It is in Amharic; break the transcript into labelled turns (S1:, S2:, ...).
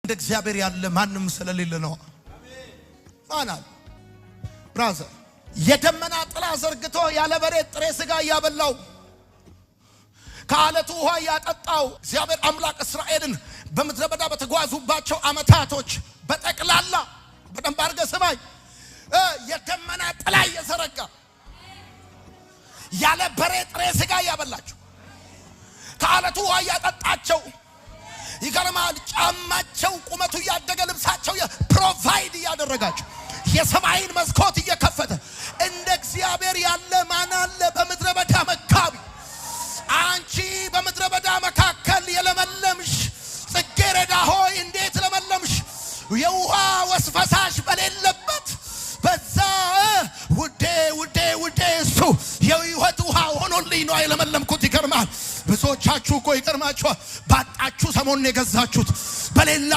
S1: እንደ እግዚአብሔር ያለ ማንም ስለሌለ ነው። ማናል ብራዘር የደመና ጥላ ዘርግቶ ያለ በሬ ጥሬ ስጋ ያበላው ከአለቱ ውሃ ያጠጣው እግዚአብሔር አምላክ እስራኤልን በምድረ በዳ በተጓዙባቸው አመታቶች በጠቅላላ በደንብ አድርገህ ስማኝ። የደመና ጥላ እየዘረጋ ያለ በሬ ጥሬ ስጋ ያበላቸው ከአለቱ ውሃ ያጠጣቸው ይገርማል። ጫማቸው ቁመቱ ያደገ ልብሳቸው ፕሮቫይድ ያደረጋቸው የሰማይን መስኮት እየከፈተ እንደ እግዚአብሔር ያለ ማን አለ በምድረ በዳ መካቢ? አንቺ በምድረ በዳ መካከል የለመለምሽ ጽጌረዳ ሆይ እንዴት ለመለምሽ! የውሃ ወስፈሳሽ በሌለበት በዛ ውዴ ውዴ ውዴ እሱ የህይወት ውሃ ሆኖልኝ ነው የለመለምኩት። ይገርማል። ብዙዎቻችሁ እኮ ይገርማችኋል። ባጣችሁ ሰሞን የገዛችሁት በሌላ